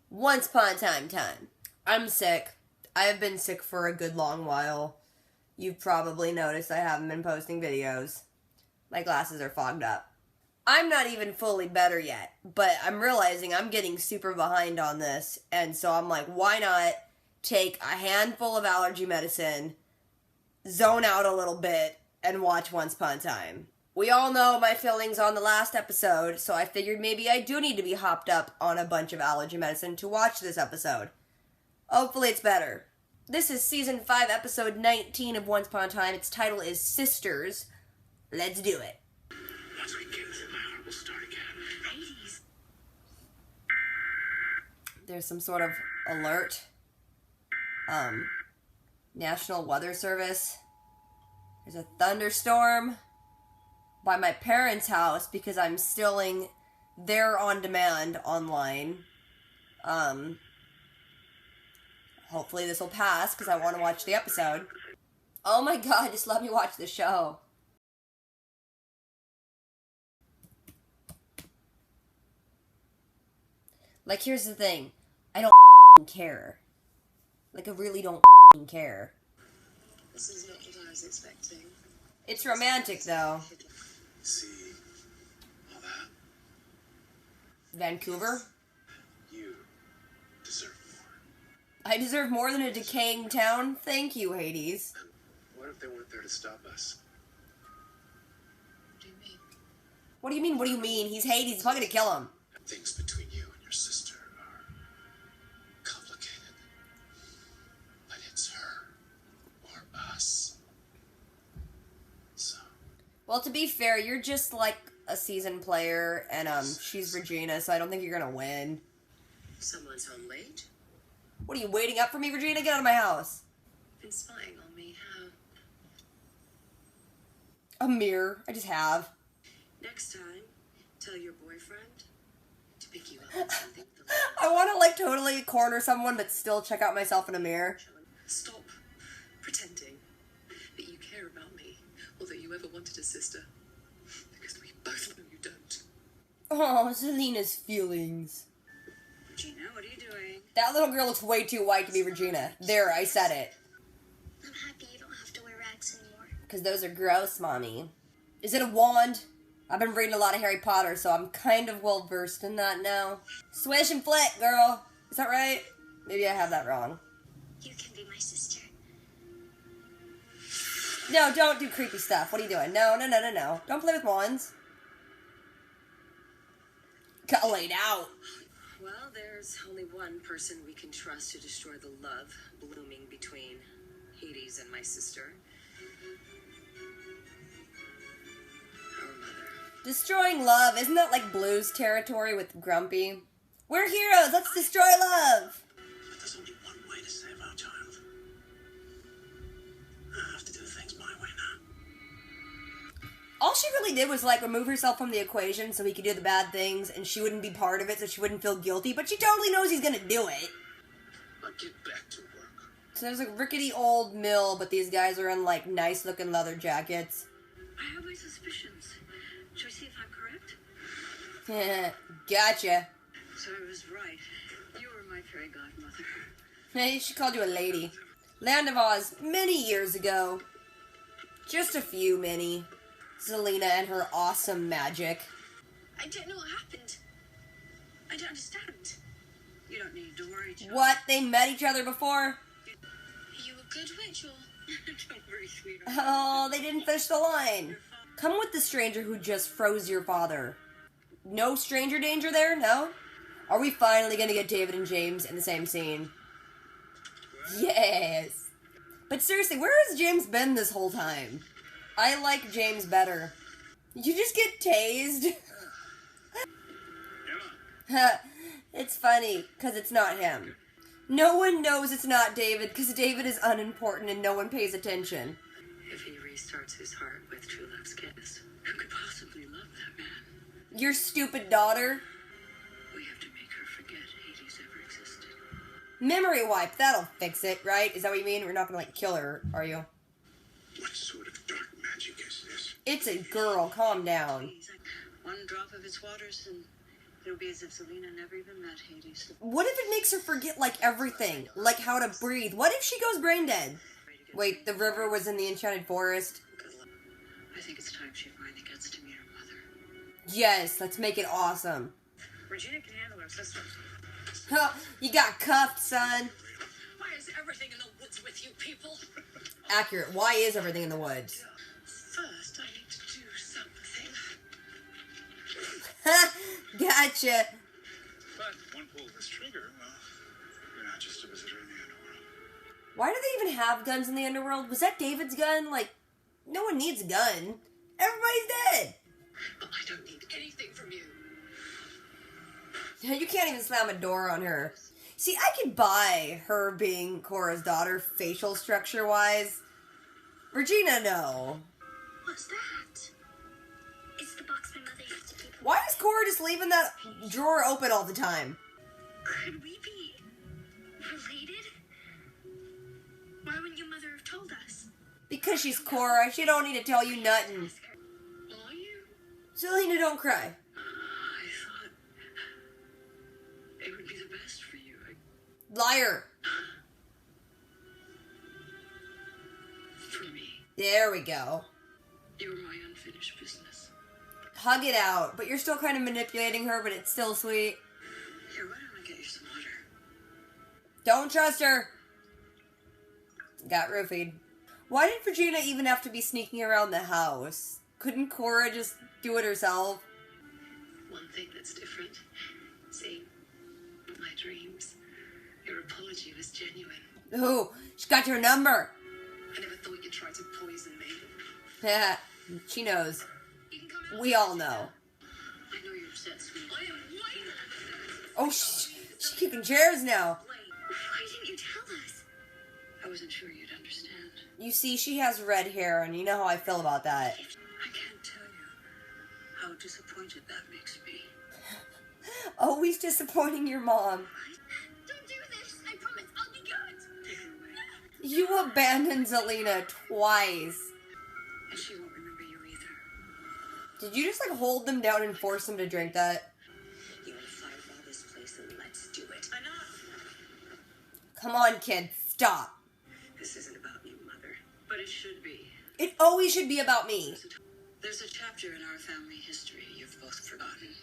Once upon a time. I'm sick. I have been sick for a good long while. You've probably noticed I haven't been posting videos. My glasses are fogged up. I'm not even fully better yet, but I'm realizing I'm getting super behind on this, and so I'm like, why not take a handful of allergy medicine, zone out a little bit, and watch Once Upon a Time. We all know my feelings on the last episode, so I figured maybe I do need to be hopped up on a bunch of allergy medicine to watch this episode. Hopefully it's better. This is Season 5, Episode 19 of Once Upon a Time. Its title is Sisters. Let's do it. Once we get to my heart, we'll start again. Hades. There's some sort of alert. National Weather Service. There's a thunderstorm by my parents' house because I'm stealing their on-demand online. Hopefully this will pass because I want to watch the episode. Oh my god, just let me watch the show. Like, here's the thing. I don't care. Like, I really don't care. This is not what I was expecting. It's romantic, though. See all that? Vancouver? You deserve more. I deserve more than a decaying town? Thank you, Hades. What if they weren't there to stop us? What do you mean? What do you mean, what do you mean? He's Hades, he's probably gonna kill him. Things between you and your sister are complicated. But it's her or us. So, Well, to be fair, you're just like a seasoned player, and she's Regina, so I don't think you're gonna win. Someone's home late? What are you, waiting up for me, Regina? Get out of my house. Been spying on me, how? A mirror. I just have. Next time, tell your boyfriend to pick you up something. I want to, like, totally corner someone, but still check out myself in a mirror. Stop pretending that you care about me or that you ever wanted a sister. Because we both know you don't. Oh, Zelena's feelings. Regina, what are you doing? That little girl looks way too white to be Regina. There, I said it. I'm happy you don't have to wear rags anymore. Because those are gross, Mommy. Is it a wand? I've been reading a lot of Harry Potter, so I'm kind of well-versed in that now. Swish and flick, girl. Is that right? Maybe I have that wrong. You can be my sister. No, don't do creepy stuff. What are you doing? No. Don't play with wands. Got laid out. Well, there's only one person we can trust to destroy the love blooming between Hades and my sister. Our mother. Destroying love. Isn't that like Blues territory with Grumpy? We're heroes. Let's destroy love. but there's only one way to save our child. I have to do things my way now. All she really did was, like, remove herself from the equation so he could do the bad things, and she wouldn't be part of it so she wouldn't feel guilty, but she totally knows he's gonna do it. I'll get back to work. So there's a rickety old mill, but these guys are in, like, nice-looking leather jackets. I have my suspicions. Shall we see if I'm correct? Gotcha. So I was right. You were my fairy godmother. Hey, she called you a lady. Land of Oz, many years ago. Just a few, many. Zelena and her awesome magic. I don't know what happened. I don't understand. You don't need to worry, child. What? They met each other before? Are you a good witch or... Don't worry, sweetheart. Oh, they didn't finish the line. Come with the stranger who just froze your father. No stranger danger there? No? Are we finally gonna get David and James in the same scene? Yes. But seriously, where has James been this whole time? I like James better. You just get tased? It's funny, because it's not him. No one knows it's not David, because David is unimportant and no one pays attention. If he restarts his heart with true love's kiss, who could possibly love that man? Your stupid daughter. We have to make her forget Hades ever existed. Memory wipe, that'll fix it, right? Is that what you mean? We're not gonna, like, kill her, are you? What sort of dark magic is this? It's a girl, calm down. One drop of its waters and It'll be as if Zelena never even met Hades. What if it makes her forget, like, everything? Like how to breathe? What if she goes brain dead? Wait, the river was in the Enchanted Forest? I think it's time she finally gets to meet her mother. Yes, let's make it awesome. Regina can handle her sister. Huh, you got cuffed, son. Why is everything in the woods with you people? Accurate. Why is everything in the woods? First, I need to do something. Ha! Gotcha. But one pull of this trigger, well, you're not just a visitor in the Underworld. Why do they even have guns in the Underworld? Was that David's gun? Like, no one needs a gun. Everybody's dead. But I don't need anything from you. You can't even slam a door on her. See, I could buy her being Cora's daughter facial structure-wise. Regina, no. What's that? It's the box my mother used to keep. Why is Cora just leaving that drawer open all the time? Could we be related? Why wouldn't your mother have told us? Because she's Cora, she don't need to tell you nothing. Are you? Zelena, don't cry. I thought it would be the best for you. Liar. For me. There we go. You were my unfinished business. Hug it out, but you're still kind of manipulating her, but it's still sweet. Here, why don't I get you some water? Don't trust her. Got roofied. Why did Regina even have to be sneaking around the house? Couldn't Cora just do it herself? One thing that's different. See, my dreams. Your apology was genuine. Ooh, she got your number. I never thought you'd try to poison me. Yeah, she knows. You can come out. We all know. I know you're upset, sweet. I am white. Oh, she's kicking chairs now. Why didn't you tell us? I wasn't sure you'd understand. You see, she has red hair, and you know how I feel about that. I can't tell you how disappointed that makes me. Always disappointing your mom. Don't do this. I promise I'll be good. Take her away. You abandoned Zelena twice. And she won't remember you either. Did you just, like, hold them down and force them to drink that? You want to fireball this place, and let's do it. Enough! Come on, kid, stop. This isn't about you, Mother. But it should be. It always should be about me. There's a chapter in our family history you've both forgotten.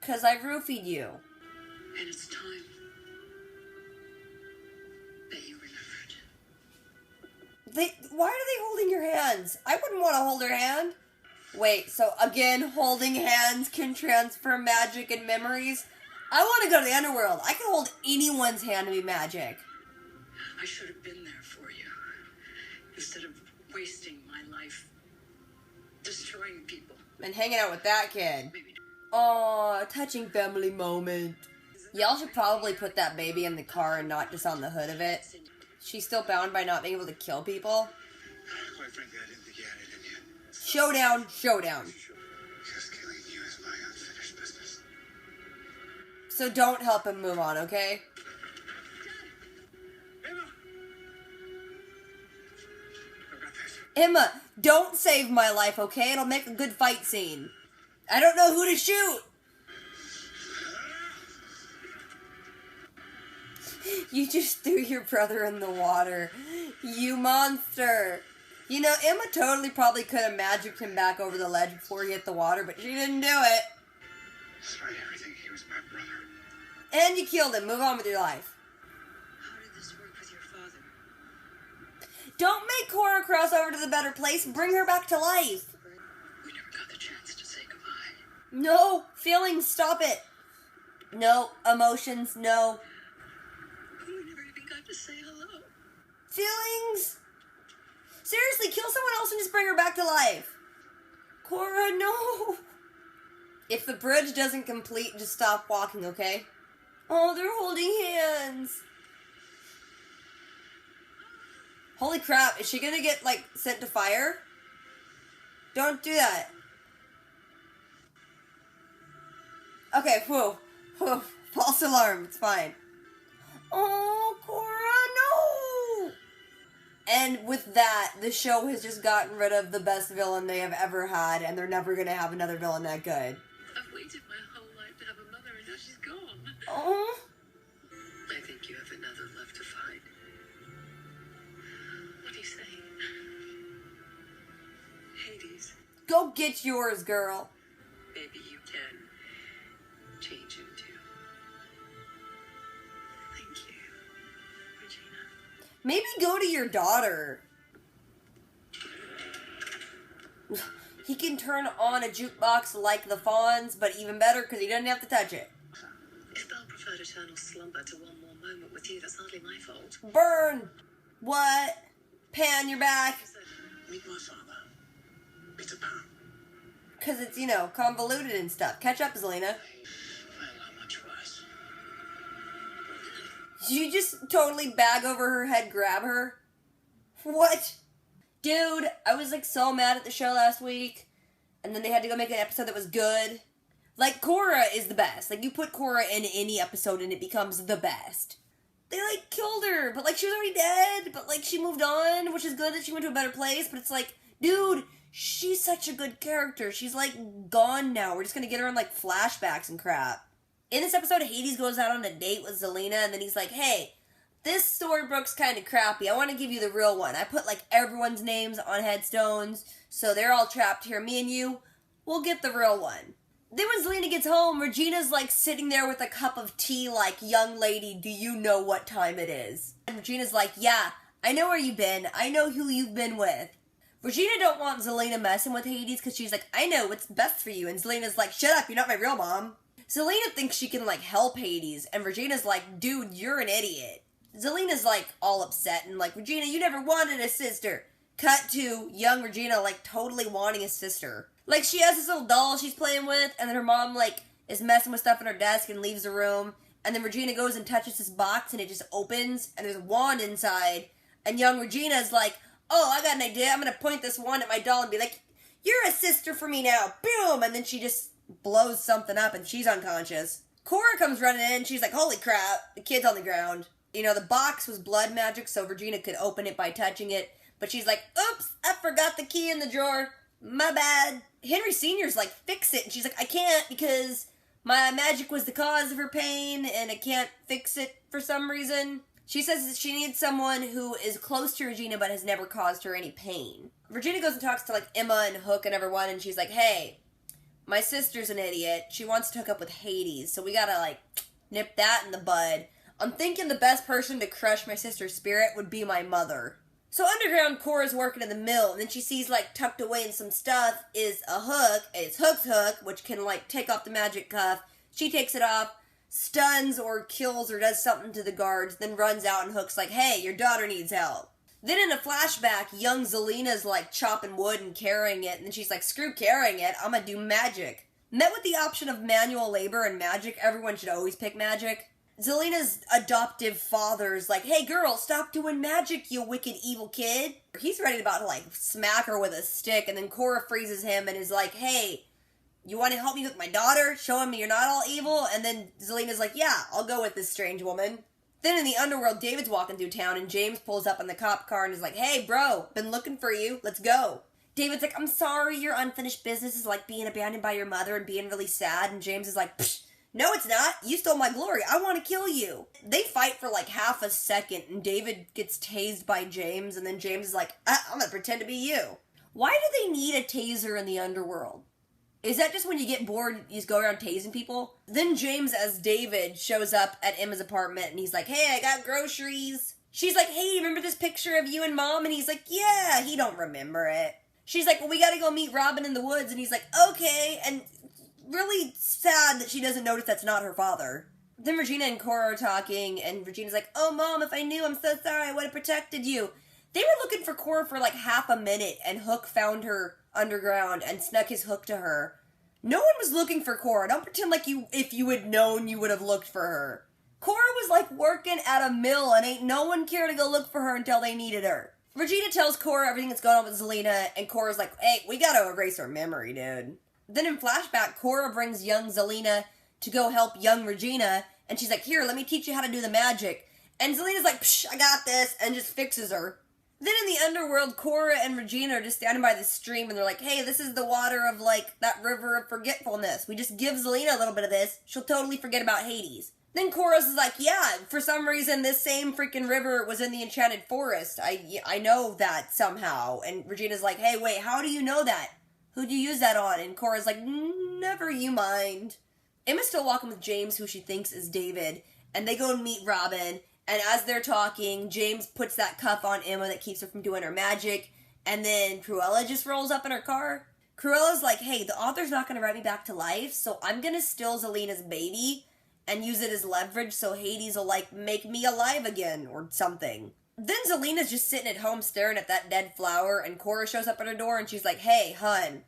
'Cause I roofied you. And it's time that you remembered. Why are they holding your hands? I wouldn't want to hold her hand. Wait, so again, holding hands can transfer magic and memories? I want to go to the Underworld. I can hold anyone's hand to be magic. I should have been there for you. Instead of wasting my life destroying people. And hanging out with that kid. Maybe. Aww, touching family moment. Y'all should probably put that baby in the car and not just on the hood of it. She's still bound by not being able to kill people. Quite frankly, I didn't think you had it in you. Showdown, showdown. Because killing you is my unfinished business. So don't help him move on, okay? Emma! I've got this. Emma, don't save my life, okay? It'll make a good fight scene. I don't know who to shoot. You just threw your brother in the water. You monster. You know, Emma totally probably could have magicked him back over the ledge before he hit the water, but she didn't do it. Despite everything, he was my brother. And you killed him. Move on with your life. How did this work with your father? Don't make Cora cross over to the better place. Bring her back to life. We never got the chance to say goodbye. No. Feelings, stop it. No. Emotions, no. We never even got to say hello. Feelings? Seriously, kill someone else and just bring her back to life. Cora, no. If the bridge doesn't complete, just stop walking, okay? Oh, they're holding hands. Holy crap, is she gonna get, like, sent to fire? Don't do that. Okay, whew. False alarm, it's fine. Oh, Cora, no! And with that, the show has just gotten rid of the best villain they have ever had, and they're never gonna have another villain that good. I've waited my whole life to have a mother, and now she's gone. Oh. I think you have another love to find. What do you say? Hades, Go get yours, girl. maybe you can change him too. Thank you, Regina. Maybe go to your daughter. He can turn on a jukebox like the Fawns, but even better because he doesn't have to touch it. If Belle preferred eternal slumber to one more moment with you, that's hardly my fault. Burn! What? Pan your back? Meet my father, Peter Pan. Because it's, you know, convoluted and stuff. Catch up, Zelena. I allow much worse. You just totally bag over her head, grab her? What? Dude, I was like so mad at the show last week, and then they had to go make an episode that was good. Like, Cora is the best. Like, you put Cora in any episode and it becomes the best. They, like, killed her, but, like, she was already dead, but, like, she moved on, which is good that she went to a better place, but it's like, dude, she's such a good character. She's, like, gone now. We're just gonna get her on, like, flashbacks and crap. In this episode, Hades goes out on a date with Zelena, and then he's like, hey, this Storybrooke's kind of crappy. I want to give you the real one. I put, like, everyone's names on headstones, so they're all trapped here. Me and you, we'll get the real one. Then when Zelena gets home, Regina's, like, sitting there with a cup of tea like, young lady, do you know what time it is? And Regina's like, yeah, I know where you've been. I know who you've been with. Regina don't want Zelena messing with Hades because she's like, I know what's best for you. And Zelena's like, shut up, you're not my real mom. Zelena thinks she can, like, help Hades. And Regina's like, dude, you're an idiot. Zelena's, like, all upset and like, Regina, you never wanted a sister. Cut to young Regina, like, totally wanting a sister. Like, she has this little doll she's playing with, and then her mom, like, is messing with stuff in her desk and leaves the room. And then Regina goes and touches this box, and it just opens, and there's a wand inside. And young Regina's like, oh, I got an idea. I'm gonna point this wand at my doll and be like, you're a sister for me now. Boom! And then she just blows something up, and she's unconscious. Cora comes running in, she's like, holy crap, the kid's on the ground. You know, the box was blood magic, so Regina could open it by touching it. But she's like, oops, I forgot the key in the drawer. My bad. Henry Sr.'s like, fix it. And she's like, I can't because my magic was the cause of her pain and I can't fix it for some reason. She says that she needs someone who is close to Regina but has never caused her any pain. Regina goes and talks to like Emma and Hook and everyone and she's like, hey, my sister's an idiot. She wants to hook up with Hades, so we gotta like nip that in the bud. I'm thinking the best person to crush my sister's spirit would be my mother. So underground, Cora's working in the mill, and then she sees, like, tucked away in some stuff is a hook. It's Hook's hook, which can, like, take off the magic cuff. She takes it off, stuns or kills or does something to the guards, then runs out and Hook's like, hey, your daughter needs help. Then in a flashback, young Zelena's, like, chopping wood and carrying it, and then she's like, screw carrying it, I'm gonna do magic. Met with the option of manual labor and magic, everyone should always pick magic. Zelena's adoptive father's like, hey girl, stop doing magic, you wicked evil kid. He's ready about to like smack her with a stick, and then Cora freezes him and is like, hey, you want to help me with my daughter? Showing me you're not all evil? And then Zelena's like, yeah, I'll go with this strange woman. Then in the Underworld, David's walking through town and James pulls up in the cop car and is like, hey bro, been looking for you, let's go. David's like, I'm sorry, your unfinished business is like being abandoned by your mother and being really sad. And James is like, psh, no, it's not. You stole my glory. I want to kill you. They fight for like half a second, and David gets tased by James, and then James is like, I'm going to pretend to be you. Why do they need a taser in the Underworld? Is that just when you get bored, you just go around tasing people? Then James, as David, shows up at Emma's apartment, and he's like, hey, I got groceries. She's like, hey, remember this picture of you and Mom? And he's like, yeah, he don't remember it. She's like, well, we gotta go meet Robin in the woods, and he's like, okay, and really sad that she doesn't notice that's not her father. Then Regina and Cora are talking, and Regina's like, oh, Mom, if I knew, I'm so sorry, I would have protected you. They were looking for Cora for like half a minute, and Hook found her underground and snuck his hook to her. No one was looking for Cora. Don't pretend like if you had known, you would have looked for her. Cora was like working at a mill, and ain't no one care to go look for her until they needed her. Regina tells Cora everything that's going on with Zelena, and Cora's like, hey, we gotta erase her memory, dude. Then in flashback, Cora brings young Zelena to go help young Regina, and she's like, here, let me teach you how to do the magic. And Zelena's like, psh, I got this, and just fixes her. Then in the Underworld, Cora and Regina are just standing by the stream and they're like, hey, this is the water of, like, that river of forgetfulness. We just give Zelena a little bit of this, she'll totally forget about Hades. Then Chorus is like, yeah, for some reason this same freaking river was in the Enchanted Forest. I know that somehow. And Regina's like, hey, wait, how do you know that? Who'd you use that on? And Cora's like, never you mind. Emma's still walking with James, who she thinks is David, and they go and meet Robin. And as they're talking, James puts that cuff on Emma that keeps her from doing her magic, and then Cruella just rolls up in her car. Cruella's like, hey, the author's not going to write me back to life, so I'm going to steal Zelena's baby and use it as leverage so Hades will, like, make me alive again, or something. Then Zelena's just sitting at home staring at that dead flower, and Cora shows up at her door, and she's like, hey, hun,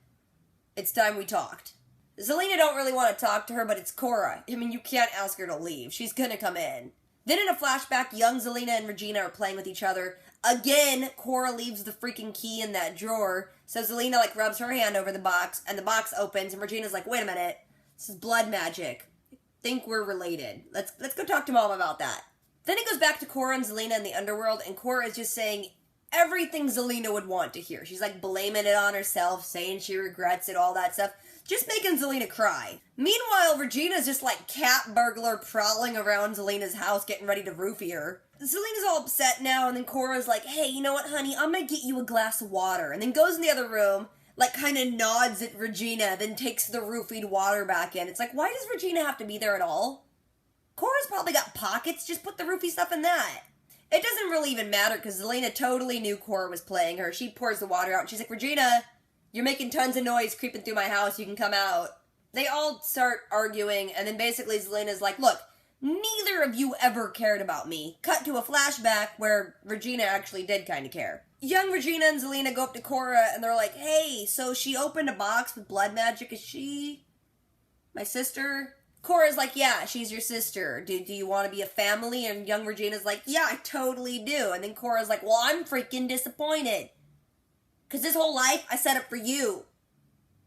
it's time we talked. Zelena don't really want to talk to her, but it's Cora. I mean, you can't ask her to leave. She's gonna come in. Then in a flashback, young Zelena and Regina are playing with each other. Again, Cora leaves the freaking key in that drawer, so Zelena, like, rubs her hand over the box, and the box opens, and Regina's like, wait a minute, this is blood magic. I think we're related. Let's go talk to Mom about that. Then it goes back to Cora and Zelena in the Underworld, and Cora is just saying everything Zelena would want to hear. She's, like, blaming it on herself, saying she regrets it, all that stuff. Just making Zelena cry. Meanwhile, Regina's just like cat burglar prowling around Zelena's house getting ready to roofie her. Zelena's all upset now, and then Cora's like, hey, you know what, honey, I'm gonna get you a glass of water. And then goes in the other room, like kind of nods at Regina, then takes the roofied water back in. It's like, why does Regina have to be there at all? Cora's probably got pockets, just put the roofie stuff in that. It doesn't really even matter, because Zelena totally knew Cora was playing her. She pours the water out, and she's like, Regina, you're making tons of noise creeping through my house, you can come out. They all start arguing, and then basically Zelena's like, look, neither of you ever cared about me. Cut to a flashback where Regina actually did kind of care. Young Regina and Zelena go up to Cora, and they're like, hey, so she opened a box with blood magic, is she my sister? Cora's like, yeah, she's your sister. Do you want to be a family? And young Regina's like, yeah, I totally do. And then Cora's like, well, I'm freaking disappointed. Because this whole life, I set up for you.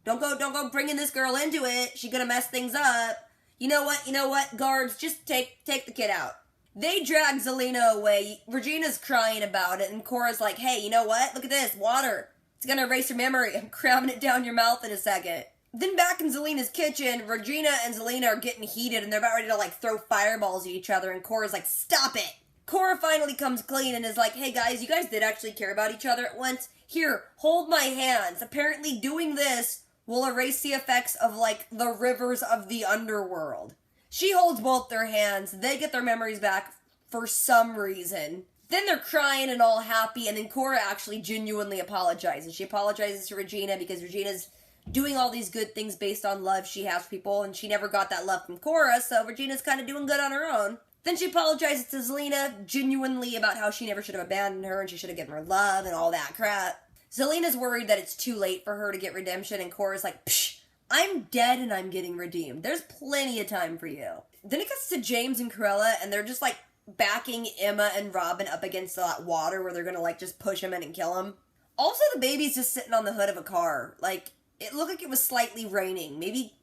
Don't go bringing this girl into it. She's gonna mess things up. You know what, guards, just take the kid out. They drag Zelena away. Regina's crying about it, and Cora's like, hey, you know what? Look at this, water. It's gonna erase your memory. I'm cramming it down your mouth in a second. Then back in Zelena's kitchen, Regina and Zelena are getting heated, and they're about ready to, like, throw fireballs at each other, and Cora's like, stop it! Cora finally comes clean and is like, hey guys, you guys did actually care about each other at once. Here, hold my hands. Apparently doing this will erase the effects of, like, the rivers of the Underworld. She holds both their hands. They get their memories back for some reason. Then they're crying and all happy, and then Cora actually genuinely apologizes. She apologizes to Regina because Regina's doing all these good things based on love she has for people, and she never got that love from Cora, so Regina's kind of doing good on her own. Then she apologizes to Zelena genuinely about how she never should have abandoned her and she should have given her love and all that crap. Zelena's worried that it's too late for her to get redemption, and Cora's like, psh, I'm dead and I'm getting redeemed. There's plenty of time for you. Then it gets to James and Cruella, and they're just, like, backing Emma and Robin up against that water where they're gonna, like, just push him in and kill him. Also, the baby's just sitting on the hood of a car. Like, it looked like it was slightly raining. Maybe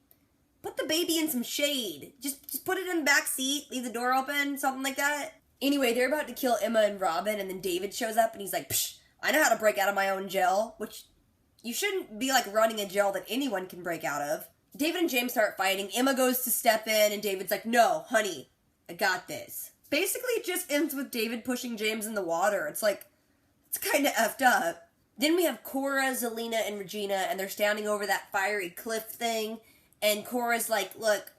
put the baby in some shade. Just put it in the back seat, leave the door open, something like that. Anyway, they're about to kill Emma and Robin, and then David shows up, and he's like, psh, I know how to break out of my own jail, which you shouldn't be, like, running a jail that anyone can break out of. David and James start fighting. Emma goes to step in, and David's like, no, honey, I got this. Basically, it just ends with David pushing James in the water. It's like, it's kind of effed up. Then we have Cora, Zelena, and Regina, and they're standing over that fiery cliff thing, and Cora's like, look,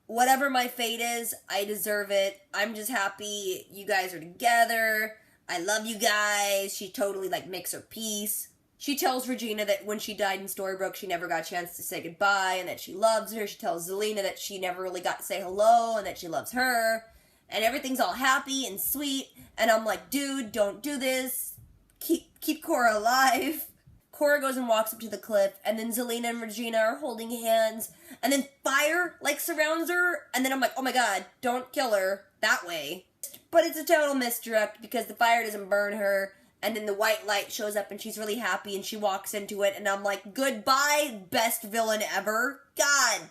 whatever my fate is, I deserve it. I'm just happy you guys are together. I love you guys. She totally, like, makes her peace. She tells Regina that when she died in Storybrooke, she never got a chance to say goodbye, and that she loves her. She tells Zelena that she never really got to say hello, and that she loves her. And everything's all happy and sweet, and I'm like, dude, don't do this. Keep Cora alive. Cora goes and walks up to the cliff, and then Zelena and Regina are holding hands, and then fire, like, surrounds her, and then I'm like, oh my god, don't kill her that way. But it's a total misdirect, because the fire doesn't burn her, and then the white light shows up, and she's really happy, and she walks into it, and I'm like, goodbye, best villain ever. God.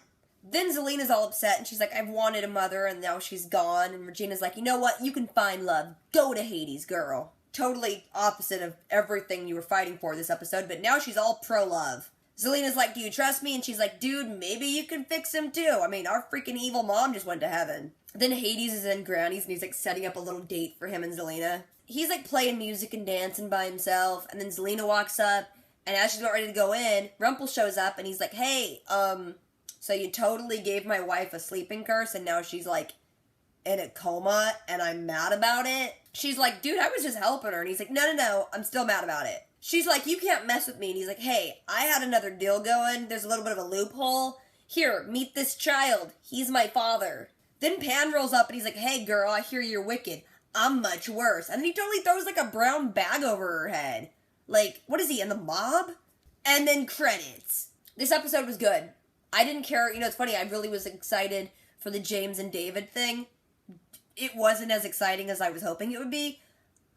Then Zelena's all upset, and she's like, I've wanted a mother, and now she's gone, and Regina's like, you know what, you can find love. Go to Hades, girl. totally opposite of everything you were fighting for this episode, but now she's all pro-love. Zelena's like, do you trust me? And she's like, dude, maybe you can fix him too. I mean, our freaking evil mom just went to heaven. Then Hades is in Granny's and he's like setting up a little date for him and Zelena. He's like playing music and dancing by himself, and then Zelena walks up, and as she's about ready to go in, Rumpel shows up and he's like, hey, so you totally gave my wife a sleeping curse and now she's like in a coma and I'm mad about it? She's like, dude, I was just helping her. And he's like, no, I'm still mad about it. She's like, you can't mess with me. And he's like, hey, I had another deal going. There's a little bit of a loophole. Here, meet this child. He's my father. Then Pan rolls up and he's like, hey, girl, I hear you're wicked. I'm much worse. And then he totally throws like a brown bag over her head. Like, what is he, in the mob? And then credits. This episode was good. I didn't care. You know, it's funny. I really was excited for the James and David thing. It wasn't as exciting as I was hoping it would be.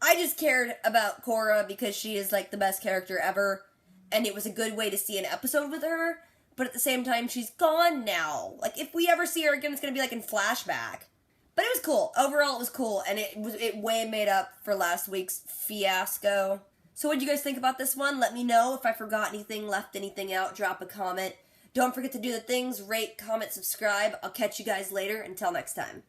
I just cared about Cora because she is, like, the best character ever. And it was a good way to see an episode with her. But at the same time, she's gone now. Like, if we ever see her again, it's going to be, like, in flashback. But it was cool. Overall, it was cool. And it way made up for last week's fiasco. So what did you guys think about this one? Let me know if I forgot anything, left anything out. Drop a comment. Don't forget to do the things. Rate, comment, subscribe. I'll catch you guys later. Until next time.